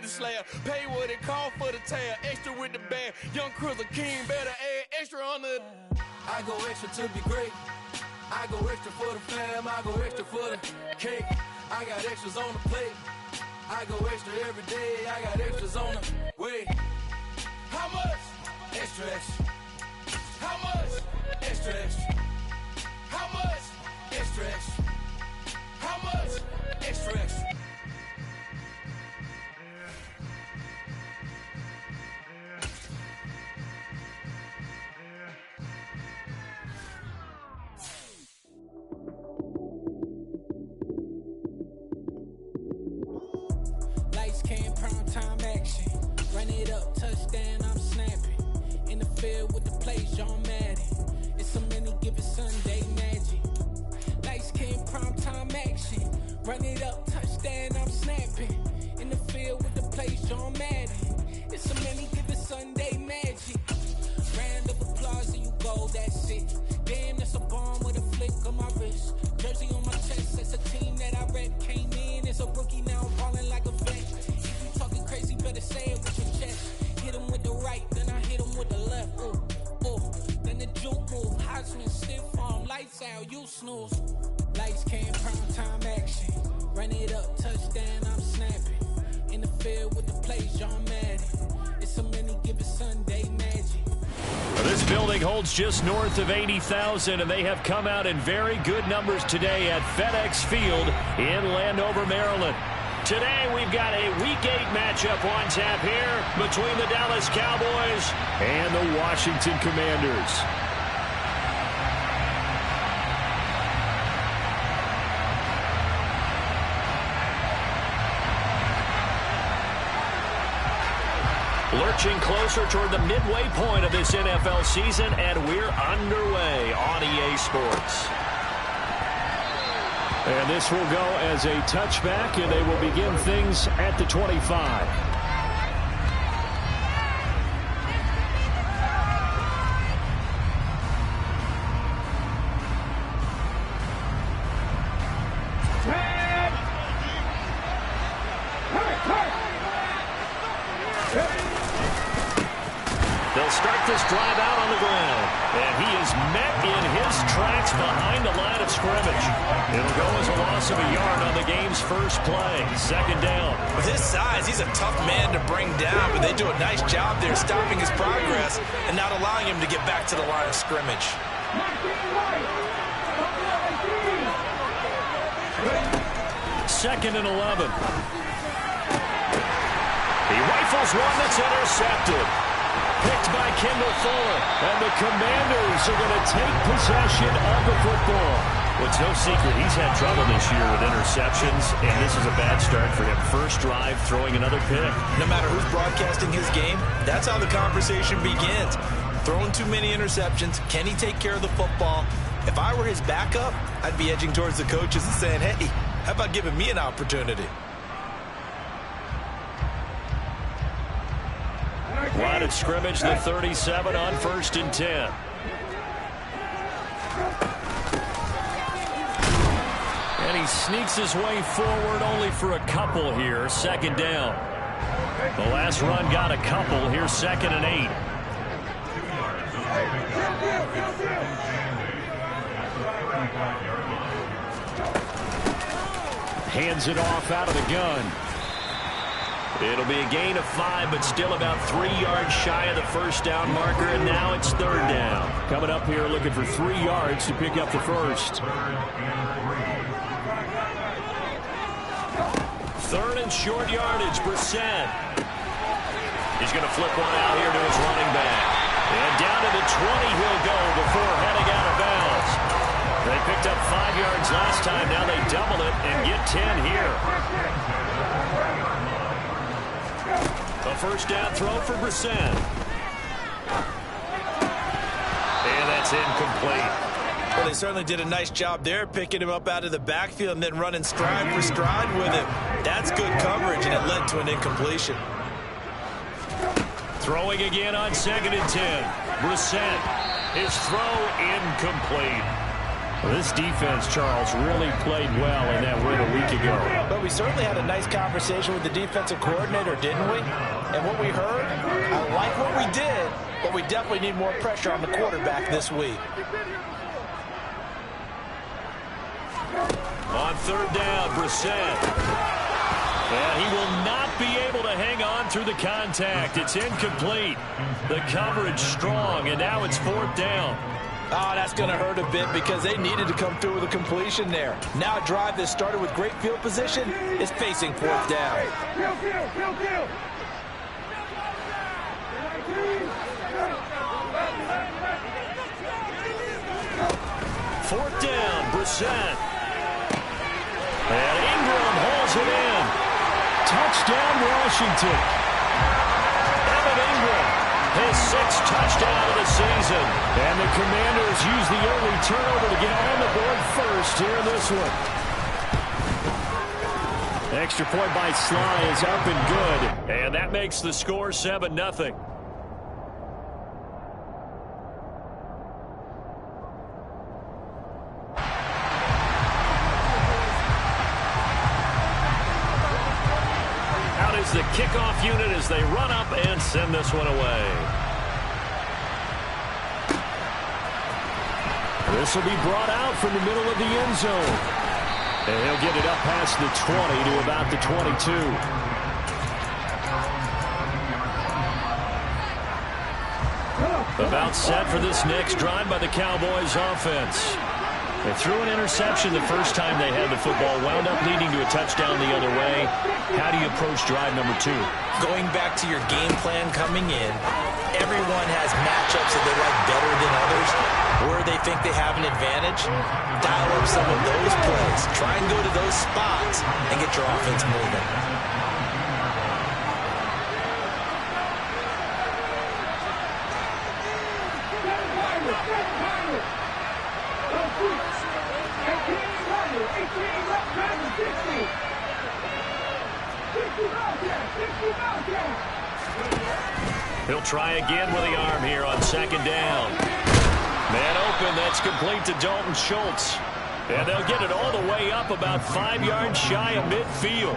with the slayer. Pay what it call for the tail. Extra with the bag. Young Cruiser King better add extra on the. I go extra to be great. I go extra for the fam. I go extra for the cake. I got extras on the plate. I go extra every day. I got extras on the way. How much? Extra, extra. How much? Extra, extra. How much? Extra, extra. How much? Extra, extra. Lights came, prime time action. Run it up, touchdown, I'm snapping. In the field with the plays, John Madden. It's a many given Sunday magic. Lights came, prime time action. Run it up, touchdown, I'm snapping. In the field with the plays, John Madden. It's a many given Sunday magic. Round of applause and you go, that's it. Damn, that's a bomb with a flick on my wrist. Jersey on my chest, that's a team that I rep. Came in as a rookie, now I'm falling like a vet. If you talking crazy, better say it with your chest. Hit him with the right, then I hit him with the left. Ooh, ooh. Then the juke move, Heisman stiff arm, lights out, you snooze. Lights came, prime time action. Run it up, touchdown, I'm snapping. In the field with the plays, John Madden. It's a many given Sunday magic. This building holds just north of 80,000, and they have come out in very good numbers today at FedEx Field in Landover, Maryland. Today we've got a Week 8 matchup on tap here between the Dallas Cowboys and the Washington Commanders. Lurching closer toward the midway point of this NFL season, and we're underway on EA Sports. And this will go as a touchback, and they will begin things at the 25. They'll start this drive out on the ground, and he is met in his tracks behind the line of scrimmage. It'll go as a loss of a yard on the game's first play. Second down. With his size, he's a tough man to bring down, but they do a nice job there stopping his progress and not allowing him to get back to the line of scrimmage. Second and 11. He rifles one that's intercepted. Picked by Kendall Fuller, and the Commanders are going to take possession of the football. Well, it's no secret he's had trouble this year with interceptions, and this is a bad start for him. First drive, throwing another pick. No matter who's broadcasting his game, that's how the conversation begins. Throwing too many interceptions, can he take care of the football? If I were his backup, I'd be edging towards the coaches and saying, hey, how about giving me an opportunity? Line of scrimmage, the 37 on 1st and 10. And he sneaks his way forward only for a couple here. Second down. The last run got a couple. Here's 2nd and 8. Hands it off out of the gun. It'll be a gain of 5, but still about 3 yards shy of the first down marker, and now it's 3rd down. Coming up here looking for 3 yards to pick up the first. 3rd and short yardage, Brissett. He's going to flip one out here to his running back. And down to the 20 he'll go before heading out of bounds. They picked up 5 yards last time. Now they double it and get 10 here. A first down throw for Brissett. And that's incomplete. Well, they certainly did a nice job there, picking him up out of the backfield and then running stride for stride with him. That's good coverage, and it led to an incompletion. Throwing again on 2nd and 10. Brissett. His throw incomplete. This defense, Charles, really played well in that win a week ago. But we certainly had a nice conversation with the defensive coordinator, didn't we? And what we heard, I like what we did, but we definitely need more pressure on the quarterback this week. On third down, Brissett. And he will not be able to hang on through the contact. It's incomplete. The coverage strong, and now it's fourth down. Oh, that's going to hurt a bit because they needed to come through with a completion there. Now a drive that started with great field position is facing fourth down. Fourth down, Brissett. And Ingram hauls it in. Touchdown, Washington. Evan Ingram, his sixth touchdown of the season. And the Commanders use the early turnover to get on the board first here in this one. Extra point by Sly is up and good. And that makes the score 7-0. The kickoff unit as they run up and send this one away. This will be brought out from the middle of the end zone. And he'll get it up past the 20 to about the 22. About set for this next drive by the Cowboys offense. They threw an interception the first time they had the football, wound up leading to a touchdown the other way. How do you approach drive number 2? Going back to your game plan coming in, everyone has matchups that they like better than others, where they think they have an advantage. Dial up some of those plays. Try and go to those spots and get your offense moving. He'll try again with the arm here on second down. Man open, that's complete to Dalton Schultz. And they'll get it all the way up about 5 yards shy of midfield.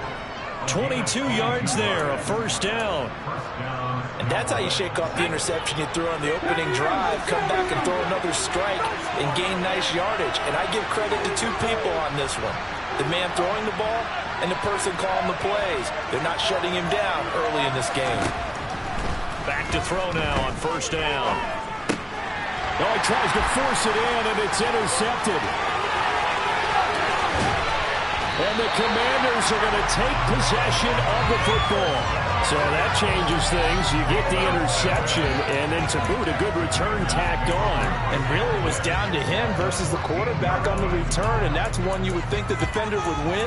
22 yards there, a first down. And that's how you shake off the interception you threw on the opening drive, come back and throw another strike and gain nice yardage. And I give credit to two people on this one. The man throwing the ball and the person calling the plays. They're not shutting him down early in this game. Back to throw now on first down. Oh, he tries to force it in, and it's intercepted. And the Commanders are going to take possession of the football. So that changes things. You get the interception, and then to boot, a good return tacked on. And really it was down to him versus the quarterback on the return, and that's one you would think the defender would win.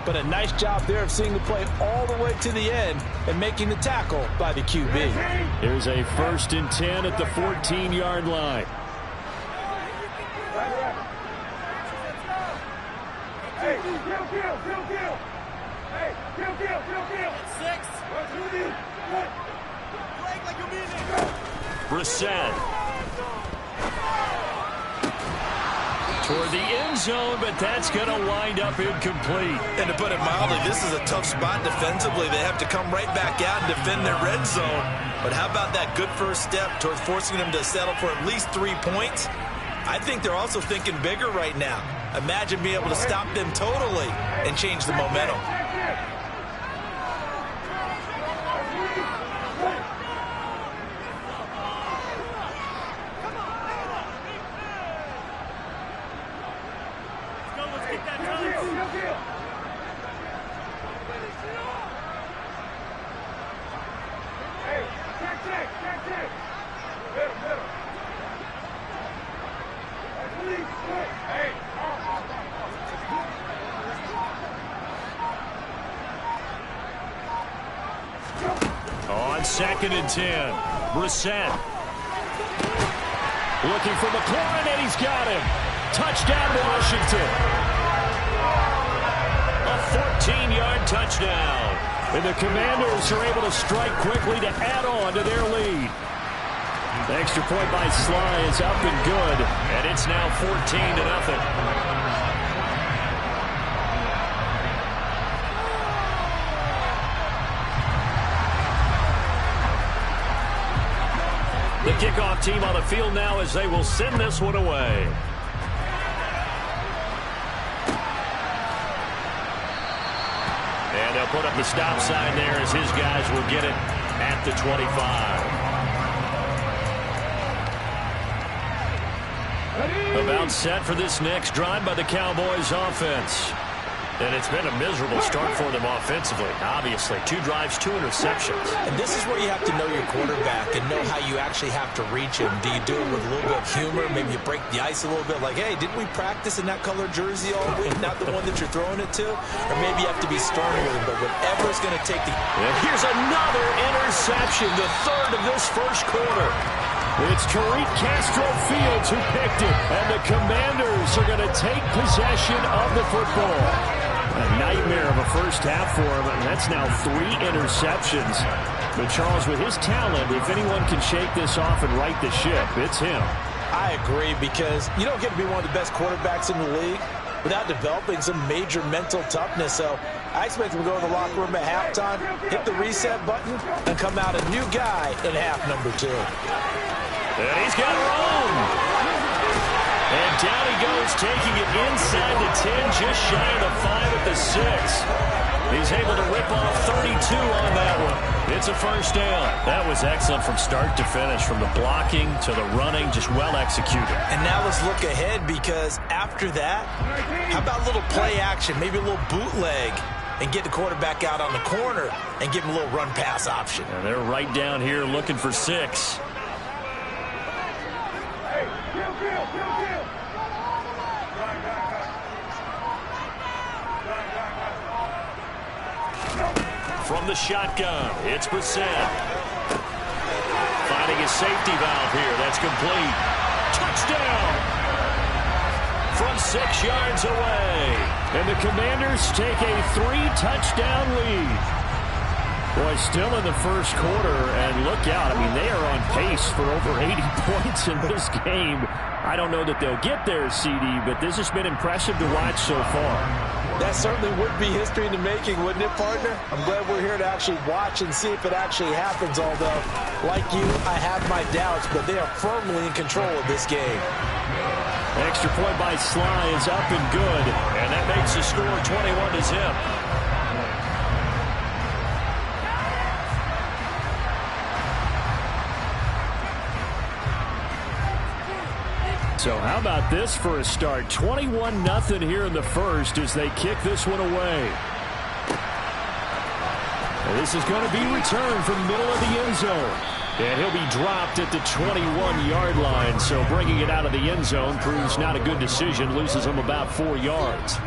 But a nice job there of seeing the play all the way to the end and making the tackle by the QB. Here's a 1st and 10 at the 14-yard line. Hey, kill. Hey, kill. 6. Brissett. Toward the end zone, but that's going to wind up incomplete. And to put it mildly, this is a tough spot defensively. They have to come right back out and defend their red zone. But how about that good first step towards forcing them to settle for at least 3 points? I think they're also thinking bigger right now. Imagine being able to stop them totally and change the momentum. On 2nd and 10, Brissett. Looking for McLaurin, and he's got him. Touchdown, Washington. A 14-yard touchdown. And the Commanders are able to strike quickly to add on to their lead. The extra point by Sly is up and good, and it's now 14-0. The kickoff team on the field now as they will send this one away. And they'll put up the stop sign there as his guys will get it at the 25. About set for this next drive by the Cowboys offense. And it's been a miserable start for them offensively. Obviously, 2 drives, 2 interceptions. And this is where you have to know your quarterback and know how you actually have to reach him. Do you do it with a little bit of humor? Maybe you break the ice a little bit like, hey, didn't we practice in that color jersey all week? Not the one that you're throwing it to? Or maybe you have to be stern with him, but whatever is going to take the... And here's another interception, the 3rd of this first quarter. It's Tariq Castro-Fields who picked it, and the Commanders are going to take possession of the football. A nightmare of a first half for him, and that's now 3 interceptions. But Charles, with his talent, if anyone can shake this off and right the ship, it's him. I agree, because you don't get to be one of the best quarterbacks in the league without developing some major mental toughness. So I expect him to go in the locker room at halftime, hit the reset button, and come out a new guy in half number 2. And he's got room. And down he goes, taking it inside the 10, just shy of the 5 at the 6. He's able to rip off 32 on that one. It's a first down. That was excellent from start to finish, from the blocking to the running, just well executed. And now let's look ahead, because after that, how about a little play action, maybe a little bootleg, and get the quarterback out on the corner and give him a little run-pass option. And they're right down here looking for 6. From the shotgun, it's Brissett. Finding his safety valve here. That's complete. Touchdown! From 6 yards away. And the Commanders take a 3-touchdown lead. Boy, still in the first quarter, and look out. I mean, they are on pace for over 80 points in this game. I don't know that they'll get there, CD, but this has been impressive to watch so far. That certainly would be history in the making, wouldn't it, partner? I'm glad we're here to actually watch and see if it actually happens, although, like you, I have my doubts, but they are firmly in control of this game. Extra point by Sly is up and good, and that makes the score 21-0. So how about this for a start? 21-0 here in the first as they kick this one away. And this is going to be returned from the middle of the end zone. And he'll be dropped at the 21-yard line. So bringing it out of the end zone proves not a good decision. Loses him about 4 yards.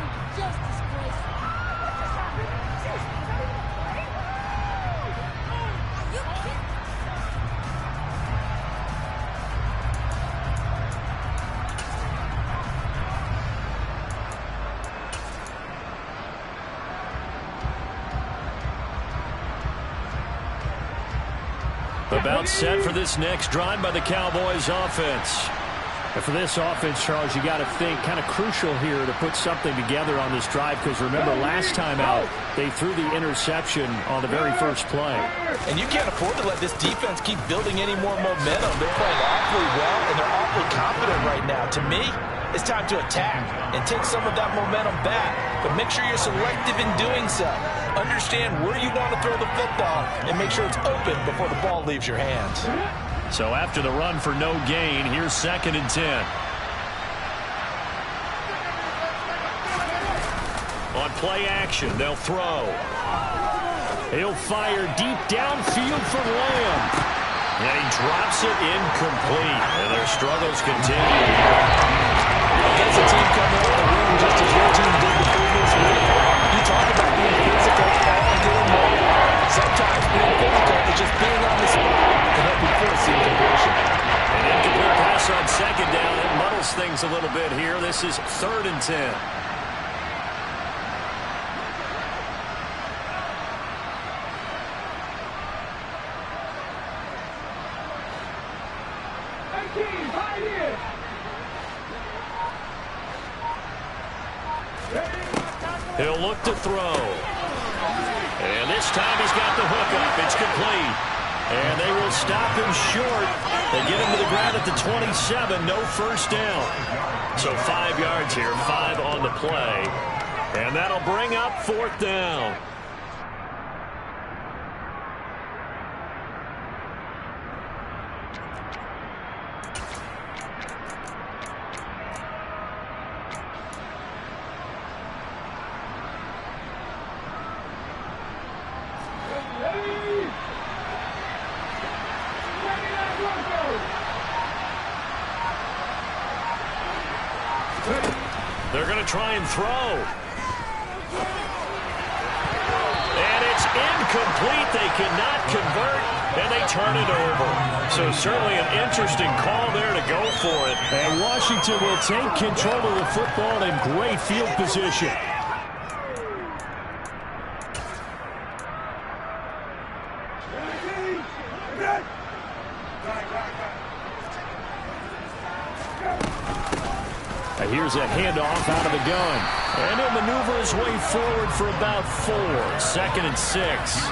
About set for this next drive by the Cowboys offense. And for this offense, Charles, you got to think kind of crucial here to put something together on this drive, because remember last time out they threw the interception on the very first play. And you can't afford to let this defense keep building any more momentum. They're playing awfully well, and they're awfully confident right now. To me, it's time to attack and take some of that momentum back, but make sure you're selective in doing so. Understand where you want to throw the football and make sure it's open before the ball leaves your hands. So after the run for no gain, here's 2nd and 10. On play action, they'll throw. He'll fire deep downfield for Lamb. And he drops it incomplete. And their struggles continue. Against a team coming out of the room just as your team did the previous week. You talk about being physical all game long. Sometimes being physical is just being on the spot to help you force the incompletion. An incomplete pass on 2nd down. It muddles things a little bit here. This is 3rd and 10. He'll look to throw. And this time he's got the hook up. It's complete. And they will stop him short. They get him to the ground at the 27. No first down. So 5 yards here, 5 on the play. And that'll bring up 4th down. They're going to try and throw. And it's incomplete. They cannot convert, and they turn it over. So certainly an interesting call there to go for it. And Washington will take control of the football in great field position. Here's a handoff out of the gun. And he'll maneuver his way forward for about 4. 2nd and 6.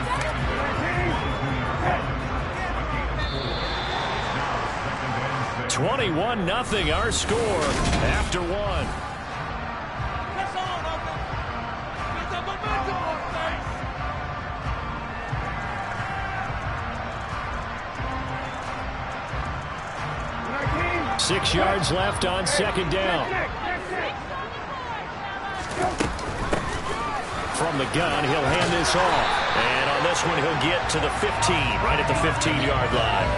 (21-0) our score after 1. 6 yards left on 2nd down. From the gun, he'll hand this off. And on this one, he'll get to the 15, right at the 15-yard line.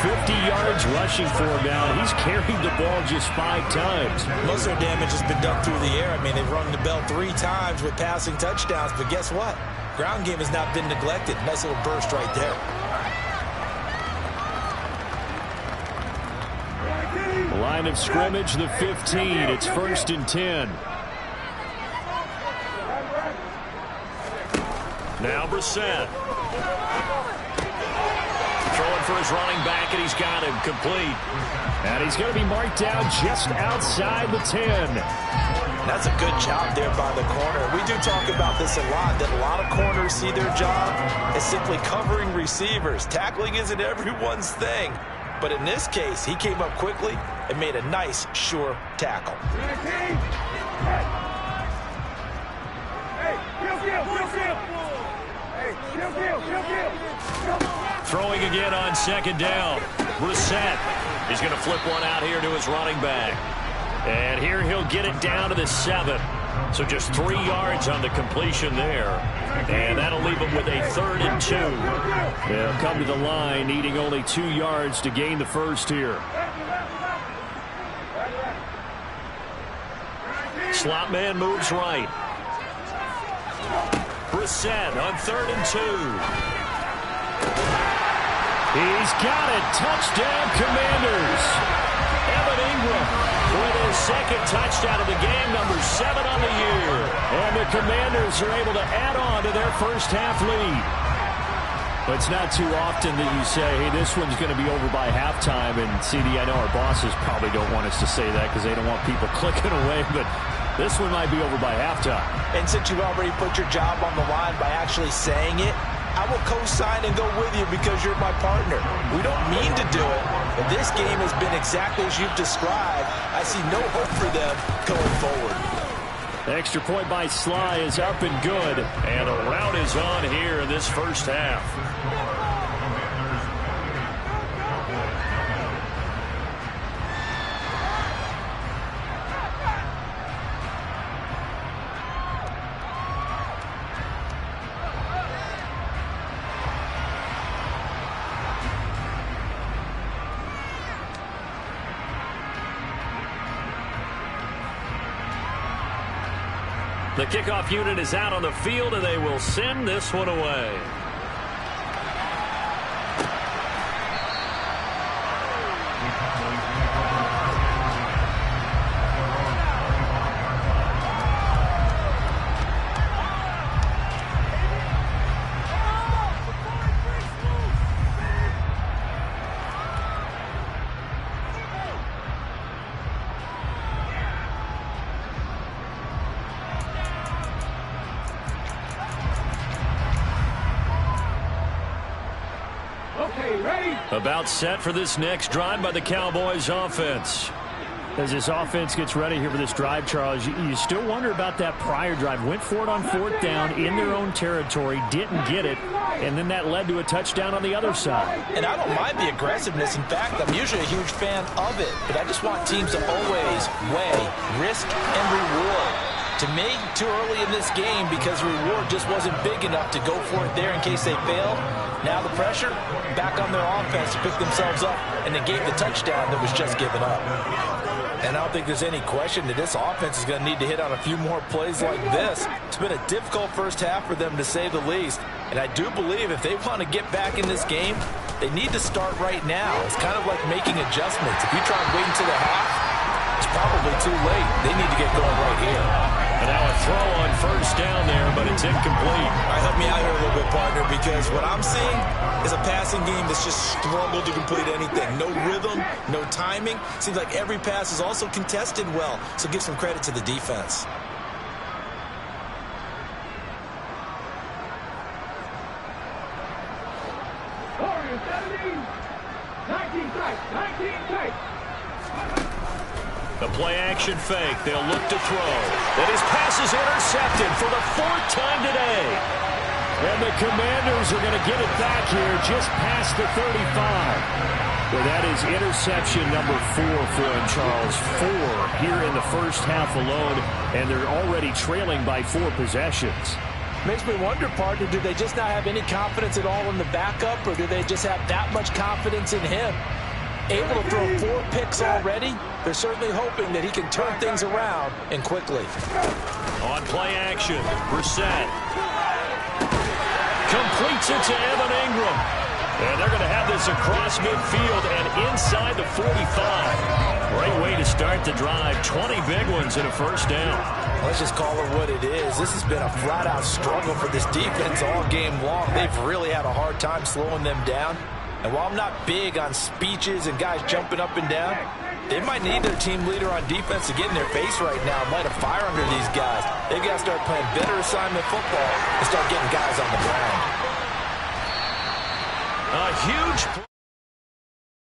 50 yards rushing for him now. He's carried the ball just 5 times. Most of their damage has been done through the air. I mean, they've rung the bell 3 times with passing touchdowns. But guess what? Ground game has not been neglected. Nice little burst right there. Line of scrimmage, the 15. It's 1st and 10. Now Brissett. Throwing for his running back, and he's got him complete. And he's going to be marked down just outside the 10. That's a good job there by the corner. We do talk about this a lot, that a lot of corners see their job as simply covering receivers. Tackling isn't everyone's thing. But in this case, he came up quickly and made a nice, sure tackle. Throwing again on 2nd down. Brissett. He's going to flip one out here to his running back. And here he'll get it down to the 7. So just 3 yards on the completion there. And that'll leave him with a 3rd and 2. They'll come to the line, needing only 2 yards to gain the first here. Slot man moves right. Brissett on 3rd and 2. He's got it. Touchdown, Commanders. Evan Ingram with his 2nd touchdown of the game, number 7 on the year. And the Commanders are able to add on to their first half lead. But it's not too often that you say, hey, this one's going to be over by halftime. And CD, I know our bosses probably don't want us to say that because they don't want people clicking away. But this one might be over by halftime. And since you've already put your job on the line by actually saying it, I will co-sign and go with you because you're my partner. We don't mean to do it, but this game has been exactly as you've described. I see no hope for them going forward. The extra point by Sly is up and good, and a rout is on here in this first half. The kickoff unit is out on the field, and they will send this one away. About set for this next drive by the Cowboys offense. As this offense gets ready here for this drive, Charles, you still wonder about that prior drive. Went for it on 4th down in their own territory, didn't get it, and then that led to a touchdown on the other side. And I don't mind the aggressiveness. In fact, I'm usually a huge fan of it, but I just want teams to always weigh risk and reward. To me, too early in this game because the reward just wasn't big enough to go for it there in case they fail. Now the pressure back on their offense to pick themselves up and then gave the touchdown that was just given up. And I don't think there's any question that this offense is going to need to hit on a few more plays like this. It's been a difficult first half for them, to say the least. And I do believe if they want to get back in this game, they need to start right now. It's kind of like making adjustments. If you try and wait until the half, it's probably too late. They need to get going right here. And now a throw on 1st down there, but it's incomplete. All right, help me out here a little bit, partner, because what I'm seeing is a passing game that's just struggled to complete anything. No rhythm, no timing. Seems like every pass is also contested well, so give some credit to the defense. Warriors 17, 19 strikes, 19 strikes. The play-action fake. They'll look to throw. And his pass is intercepted for the 4th time today. And the Commanders are going to get it back here just past the 35. Well, that is interception number 4 for him, Charles. 4 here in the first half alone, and they're already trailing by 4 possessions. Makes me wonder, partner, do they just not have any confidence at all in the backup, or do they just have that much confidence in him? Able to throw 4 picks already, they're certainly hoping that he can turn things around and quickly. On play action, Brissett completes it to Evan Ingram. And they're going to have this across midfield and inside the 45. Great way to start the drive. 20 big ones in a 1st down. Let's just call it what it is. This has been a flat-out struggle for this defense all game long. They've really had a hard time slowing them down. And while I'm not big on speeches and guys jumping up and down, they might need their team leader on defense to get in their face right now and light a fire under these guys. They've got to start playing better assignment football and start getting guys on the ground. A huge